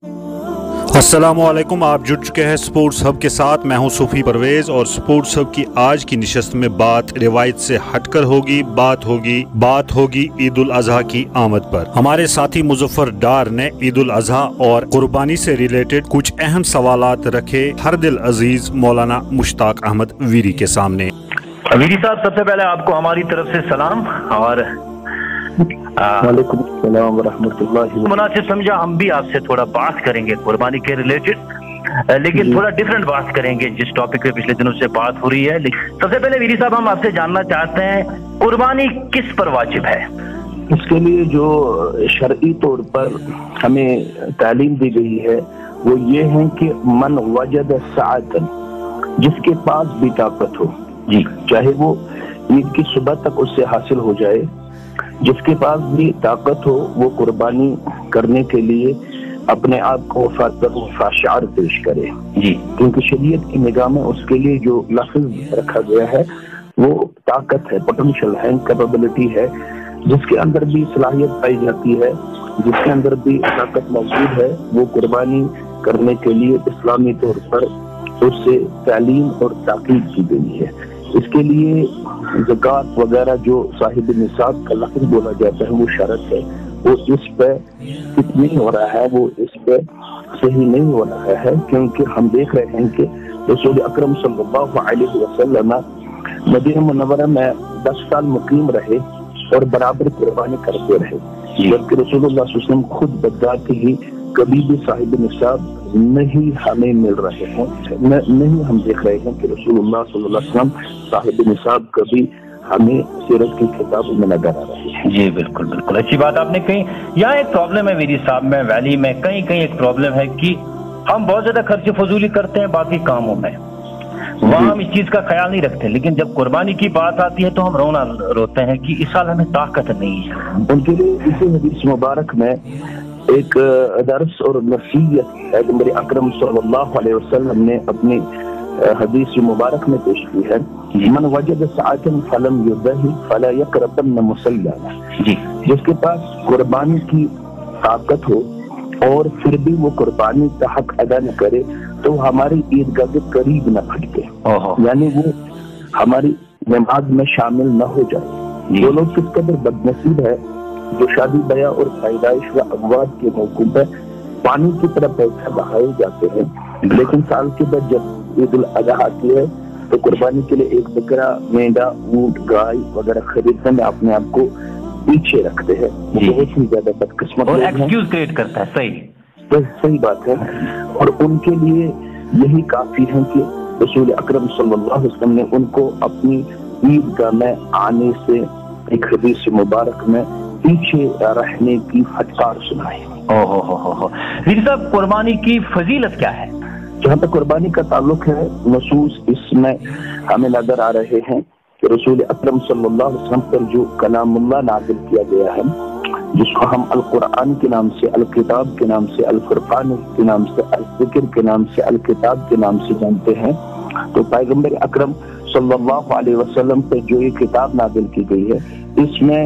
अस्सलामुअलैकुम, आप जुड़ चुके हैं स्पोर्ट्स हब के साथ। मैं हूं सूफी परवेज और स्पोर्ट्स हब की आज की निशस्त में बात रिवायत से हटकर होगी। बात होगी ईद उल अजहा की आमद पर। हमारे साथी मुजफ्फर डार ने ईद उल अजहा और कुर्बानी से रिलेटेड कुछ अहम सवालात रखे हर दिल अजीज मौलाना मुश्ताक अहमद वीरी के सामने। वीरी साहब, सबसे पहले आपको हमारी तरफ से सलाम और वालेकुम अस्सलाम वरहमतुल्लाहि। मुनासिब समझा हम भी आपसे थोड़ा बात करेंगे कुर्बानी के रिलेटेड, लेकिन थोड़ा डिफरेंट बात करेंगे जिस टॉपिक पे पिछले दिनों से बात हो रही है। सबसे पहले वीरी साहब, हम आपसे जानना चाहते हैं कुर्बानी किस पर वाजिब है? इसके लिए जो शरई तौर पर हमें तालीम दी गई है वो ये है कि मन वजद साअतन, जिसके पास भी ताकत हो जी, चाहे वो ईद की सुबह तक उससे हासिल हो जाए, जिसके पास भी ताकत हो वो कुर्बानी करने के लिए अपने आप को वफाशार पेश करे जी, क्योंकि शरीयत की निगाह में उसके लिए जो लफ्ज़ रखा गया है वो ताकत है, पोटेंशियल है, कैपेबिलिटी है। जिसके अंदर भी सलाहियत पाई जाती है, जिसके अंदर भी ताकत मौजूद है, वो कुर्बानी करने के लिए इस्लामी तौर पर उससे तालीम और ताकीद की गई है। इसके लिए ज़कात वगैरह जो साहिब निसाब का लफ्ज़ बोला जाता है वो शरत है, वो इस पे फिट नहीं हो रहा है, वो इस पे सही नहीं हो रहा है, क्योंकि हम देख रहे हैं कि रसूल अकरम सल्लल्लाहु अलैहि वसल्लम मदीना मुनव्वरा में 10 साल मुकीम रहे और बराबर कुर्बानी करते रहे, जबकि रसूलुल्लाह सल्लल्लाहु अलैहि वसल्लम खुद बजात ही कभी भी साहिब निसाब नहीं हमें मिल रहे हैं, नहीं हम देख रहे हैं कि रसूलुल्लाह सल्लल्लाहु अलैहि वसल्लम साहिब निसाब कभी हमें सीरत की किताबों में नजर आ रही है। जी बिल्कुल बिल्कुल, अच्छी बात आपने कही। यहाँ एक प्रॉब्लम है वीरी साहब में, वैली में कहीं कहीं एक प्रॉब्लम है कि हम बहुत ज्यादा खर्च फजूली करते हैं बाकी कामों में, वहाँ हम इस चीज का ख्याल नहीं रखते, लेकिन जब कुर्बानी की बात आती है तो हम रोते हैं कि इस साल हमें ताकत नहीं है। उनके लिए इसी हदीस मुबारक में एक दर्स और नसीहत पैगंबर अकरम सल्लल्लाहु अलैहि वसल्लम ने अपनी हदीस मुबारक में पेश की है, मन वजद साअतन फलम युदही फला यक़रबन मुसल्लाना, जिसके पास कुर्बानी की ताकत हो और फिर भी वो कुर्बानी का हक अदा न करे तो हमारी ईदगाह के करीब न भटके, यानी वो हमारी नमाज में शामिल न हो जाए। जो लोग किस कदर बदनसीब है जो शादी ब्याह और पैदाइश व अमवात के मौके पर पानी की तरह पैसा बहाए जाते हैं, लेकिन साल के बाद जब ईद उल अजहा आती है तो कुर्बानी के लिए एक बकरा, मेंढा, ऊंट, गाय वगैरह खरीदने में अपने आप को पीछे रखते हैं। बहुत ही ज्यादा बदकिस्मत और एक्सक्यूज क्रिएट करता है। सही बात है, और उनके लिए यही काफी है कि रसूल अकरम सल्लल्लाहु अलैहि वसल्लम ने उनको अपनी ईदगाह में आने से एक हदीस मुबारक में पीछे रहने की फटकार सुनाई। वीर साहब, कुर्बानी की फजीलत क्या है? जहाँ तक कुर्बानी का ताल्लुक है, नसूस इसमें हमें नजर आ रहे हैं कि रसूल अकरम सल्लल्लाहु अलैहि वसल्लम पर जो कलामुल्लाह नाज़िल किया गया है, जिसको हम अल कुरान के नाम से, अल किताब के नाम से, अल फुरकान के नाम से, अल ज़िक्र के नाम से, अल किताब के नाम से जानते हैं, तो पैगंबर अकरम सल्लल्लाहु अलैहि वसल्लम पर जो ये किताब नाज़िल की गई है, इसमें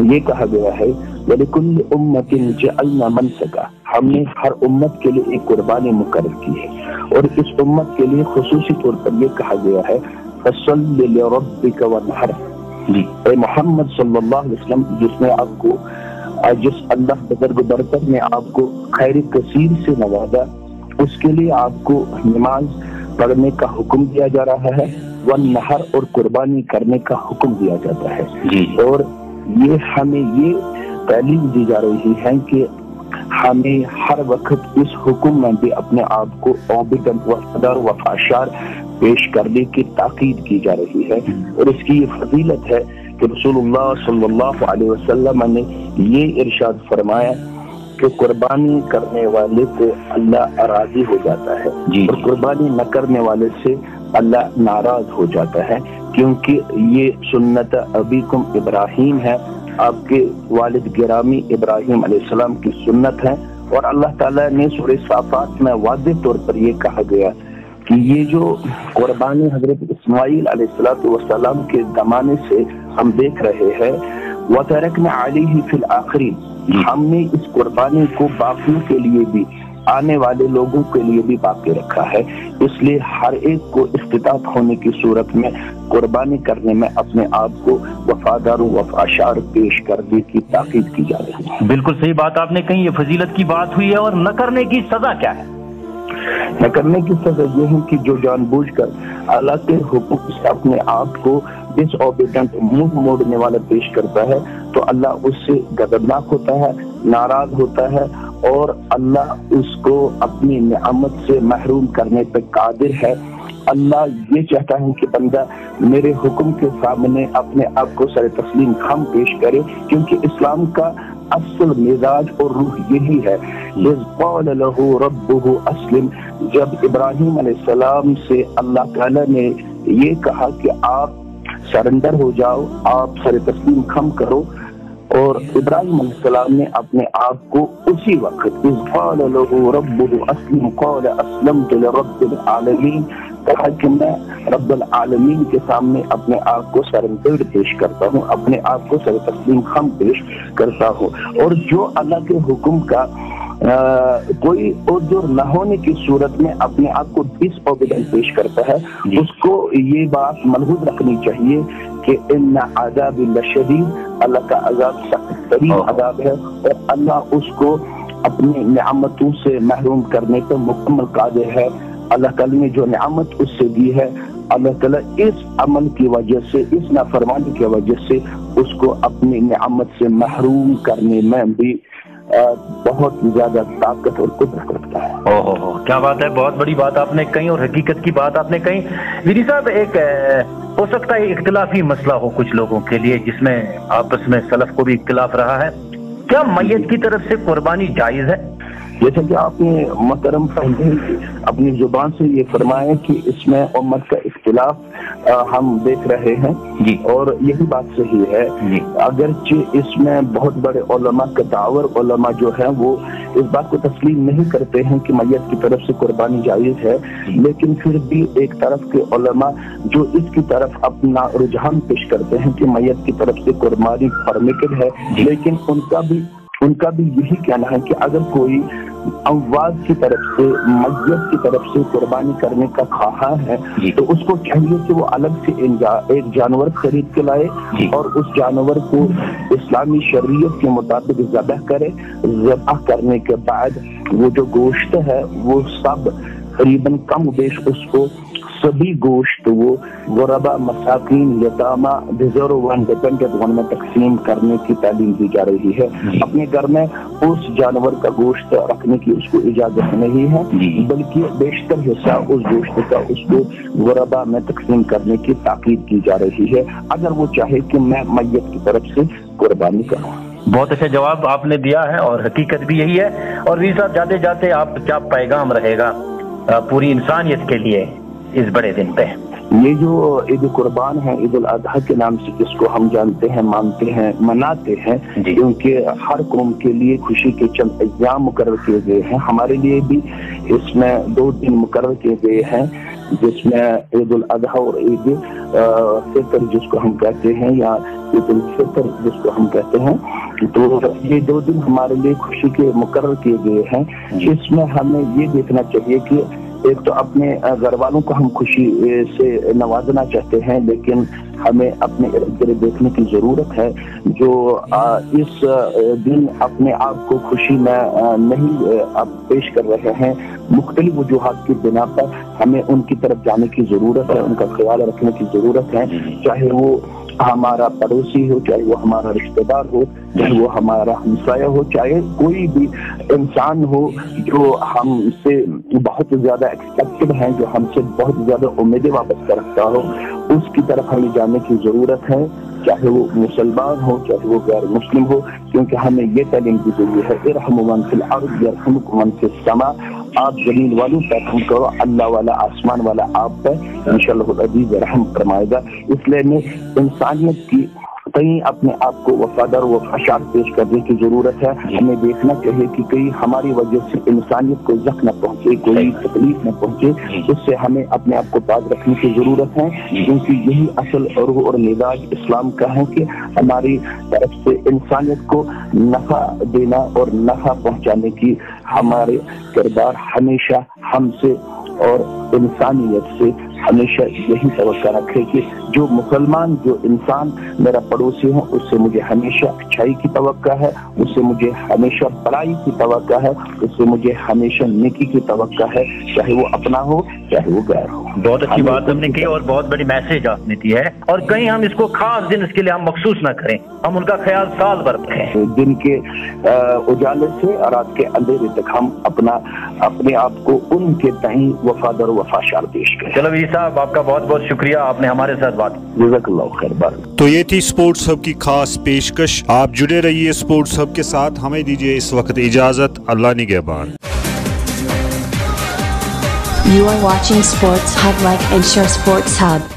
ये कहा गया है वलिकुल्लि उम्मतिन जअलना मनसका, हमने हर उम्मत के लिए एक कुर्बानी मुकर्रर की है, और इस उम्मत के लिए खुसूसी तौर पर ये कहा गया है फसल्लि लिरब्बिका वनहर, ए मोहम्मद सल्लल्लाहु अलैहि वसल्लम, जिसने आपको जिस अल्लाह बुजुर्ग बरकत ने आपको खैर कसीर से नवाजा, उसके लिए आपको नमाज पढ़ने का हुक्म दिया जा रहा है, वनहर और कुर्बानी करने का हुक्म दिया जाता है। और ये हमें ये तालीम दी जा रही है कि हमें हर वक्त इस हुक्म में भी अपने आप को ओबिदन वफादार वफाशार पेश करने की ताकीद की जा रही है। और इसकी ये फजीलत है कि रसूलुल्लाह सल्लल्लाहु अलैहि वसल्लम ने ये इरशाद फरमाया कि कुर्बानी करने वाले से अल्लाह राजी हो जाता है और कुर्बानी न करने वाले से अल्लाह नाराज हो जाता है, क्योंकि ये सुन्नत अबीकुम इब्राहीम है, आपके वालिद गिरामी इब्राहीम अलैहिस्सलाम की सुन्नत है। और अल्लाह ताला ने सूरह साफात में वाज़ेह तौर पर ये कहा गया कि ये जो कुर्बानी हजरत इस्माईल अलैहिस्सलाम के ज़माने से हम देख रहे हैं, वतरकना अलैहि फिल आखिरीन, हमने इस कुर्बानी को बाकियों के लिए भी آنے والے لوگوں کے لیے بھی باقی رکھا ہے، اس لیے ہر ایک کو استطاعت ہونے کی صورت میں قربانی کرنے میں اپنے آپ کو وفادار و وفاشار پیش کرنے کی تاکید کی جا رہی ہے۔ بالکل صحیح بات آپ نے کہی، یہ فضیلت کی بات ہوئی ہے۔ اور نہ کرنے کی سزا کیا ہے؟ نہ کرنے کی سزا یہ ہے کہ جو جان بوجھ کر اللہ کے حکم سے اپنے آپ کو ڈس اوبیڈنٹ، منہ موڑنے والا پیش کرتا ہے تو اللہ اس سے غضبناک ہوتا ہے، ناراض ہوتا ہے، اور اللہ اس کو اپنی نعمت سے محروم کرنے پہ قادر ہے۔ اللہ یہ چاہتا ہے کہ بندہ میرے حکم کے سامنے اپنے آپ کو سر تسلیم خم پیش کرے، کیونکہ اسلام کا اصل مزاج اور روح یہی ہے۔ اذ قال له ربه اسلم، جب ابراہیم علیہ السلام سے اللہ تعالیٰ نے یہ کہا کہ آپ سرنڈر ہو جاؤ، آپ سر تسلیم خم کرو، اور ابراہیم علیہ السلام نے اپنے آپ کو اسی وقت اذ قال له ربه اسلم قال اسلمت لرب العالمین، کہا کہ میں رب العالمین کے سامنے اپنے آپ کو سرنڈر پیش کرتا ہوں، اپنے آپ کو سر تسلیم خم پیش کرتا ہوں۔ اور جو اللہ کے حکم کا کوئی عذر نہ ہونے کی صورت میں اپنے آپ کو ڈس اوبیڈنٹ پیش کرتا ہے، اس کو یہ بات ملحوظ رکھنی چاہیے کہ ان عذاب لشدید، اللہ کا عذاب سخت ترین عذاب ہے، اور اللہ اس کو اپنی نعمتوں سے محروم کرنے پر مکمل قادر ہے۔ اللہ تعالیٰ نے جو نعمت اس سے دی ہے، اللہ تعالیٰ اس عمل کی وجہ سے، اس نافرمانی کی وجہ سے اس کو اپنی نعمت سے محروم کرنے میں بھی بہت زیادہ طاقت اور قدرت رکھتا ہے۔ کیا بات ہے، بہت بڑی بات آپ نے کہی اور حقیقت کی بات آپ نے کہی۔ ویری صاحب، ایک ہو سکتا ہے اختلافی مسئلہ ہو کچھ لوگوں کے لیے جس میں آپس میں سلف کو بھی اختلاف رہا ہے، کیا میت کی طرف سے قربانی جائز ہے؟ جیسا کہ آپ نے محترم پہلے اپنی زبان سے یہ فرمایا کہ اس میں امت کا اختلاف ہم دیکھ رہے ہیں، اور یہی بات صحیح ہے۔ اگرچہ اس میں بہت بڑے علماء، کتاور علماء جو ہیں وہ اس بات کو تسلیم نہیں کرتے ہیں کہ میت کی طرف سے قربانی جائز ہے، لیکن پھر بھی ایک طرف کے علماء جو اس کی طرف اپنا رجحان پیش کرتے ہیں کہ میت کی طرف سے قربانی پرمیٹڈ ہے، لیکن ان کا بھی یہی کہنا ہے کہ اگر کوئی اموات کی طرف سے، میت کی طرف سے قربانی کرنے کا خواہاں ہے تو اس کو چاہیے کہ وہ الگ سے ایک جانور خرید کے لائے اور اس جانور کو اسلامی شریعت کے مطابق ذبح کرے۔ ذبح کرنے کے بعد وہ جو گوشت ہے وہ سب قریباً کم و بیش اس کو سبھی گوشت وہ غربا، مساکین، یتامہ، ڈیزرو ون، ڈیپینڈنٹ ون میں تقسیم کرنے کی تعلیم دی جا رہی ہے۔ اپنے گھر میں اس جانور کا گوشت رکھنے کی اس کو اجازت نہیں ہے، بلکہ بیشتر حصہ اس گوشت کا اس کو غربا میں تقسیم کرنے کی تاکید کی جا رہی ہے، اگر وہ چاہے کہ میں میت کی طرف سے قربانی کروں۔ بہت اچھا جواب آپ نے دیا ہے اور حقیقت بھی یہی ہے۔ اور وی صاحب، جاتے جاتے آپ کیا پیغام رہے گا پوری انسانیت کے لیے اس بڑے دن پہ؟ یہ جو عید قربان ہے، عید الاضحیٰ کے نام سے جس کو ہم جانتے ہیں، مانتے ہیں، مناتے ہیں، کیونکہ ہر قوم کے لیے خوشی کے چند ایام مقرر کیے گئے ہیں، ہمارے لیے بھی اس میں 2 دن مقرر کیے گئے ہیں، جس میں عید الاضحیٰ اور عید فطر جس کو ہم کہتے ہیں، یا عید الفطر جس کو ہم کہتے ہیں، تو یہ 2 دن ہمارے لیے خوشی کے مقرر کیے گئے ہیں۔ اس میں ہمیں یہ دیکھنا چاہیے کہ ایک تو اپنے گھر والوں کو ہم خوشی سے نوازنا چاہتے ہیں، لیکن ہمیں اپنے ارد گرد دیکھنے کی ضرورت ہے جو اس دن اپنے آپ کو خوشی میں نہیں پیش کر رہے ہیں، مختلف وجوہات کی بنا پر ہمیں ان کی طرف جانے کی ضرورت ہے، ان کا خیال رکھنے کی ضرورت ہے، چاہے وہ ہمارا پڑوسی ہو، چاہے وہ ہمارا رشتہ دار ہو، چاہے وہ ہمارا ہمسایہ ہو، چاہے کوئی بھی انسان ہو جو ہم سے بہت زیادہ ایکسپیکٹڈ ہیں، جو ہم سے بہت زیادہ امیدیں وابستہ رکھتا ہو، اس کی طرف ہمیں جانے کی ضرورت ہے، چاہے وہ مسلمان ہو، چاہے وہ غیر مسلم ہو، کیونکہ ہمیں یہ تعلیم دی گئی ہے ارحموا من فی الارض یرحمکم من فی السماء، آپ زمین والوں پہ رحم کرو، اللہ والا آسمان والا آپ پہ انشاءاللہ العزیز رحم فرمائے گا۔ اس لیے میں انسانیت کی कहीं अपने आप को वफादार वफाशार पेश करने की जरूरत है। हमें देखना चाहिए कि कहीं हमारी वजह से इंसानियत को जख्म न पहुंचे, कोई तकलीफ न पहुंचे, उससे हमें अपने आप को पाक रखने की जरूरत है, क्योंकि यही असल रूह और मिजाज इस्लाम का है कि हमारी तरफ से इंसानियत को नफा देना और नफा पहुंचाने की हमारे किरदार हमेशा हमसे और इंसानियत से हमेशा यही तवक्का रखे कि जो मुसलमान, जो इंसान मेरा पड़ोसी हो, उससे मुझे हमेशा अच्छाई की तवक्का है, उससे मुझे हमेशा बड़ाई की तवक्का है, उससे मुझे हमेशा नेकी की तवक्का है, चाहे वो अपना हो चाहे वो गैर हो। बहुत अच्छी बात हमने की और बहुत बड़ी मैसेज आपने दी है। और कहीं हम इसको खास दिन इसके लिए हम मखसूस ना करें, हम उनका ख्याल साल भर रखें। दिन के उजाले से और रात के अंधेरे तक हम अपने आप को उनके तहीं वफादार वफाशार पेश करें। चलो वीर साहब, आपका बहुत बहुत शुक्रिया, आपने हमारे साथ बात की। जज़ाकल्लाह खैर बार। तो ये थी स्पोर्ट्स हब की खास पेशकश। आप जुड़े रहिए स्पोर्ट्स हब के साथ। हमें दीजिए इस वक्त इजाजत। अल्लाह निगहबान। You are watching Sports Hub. Like and share Sports Hub.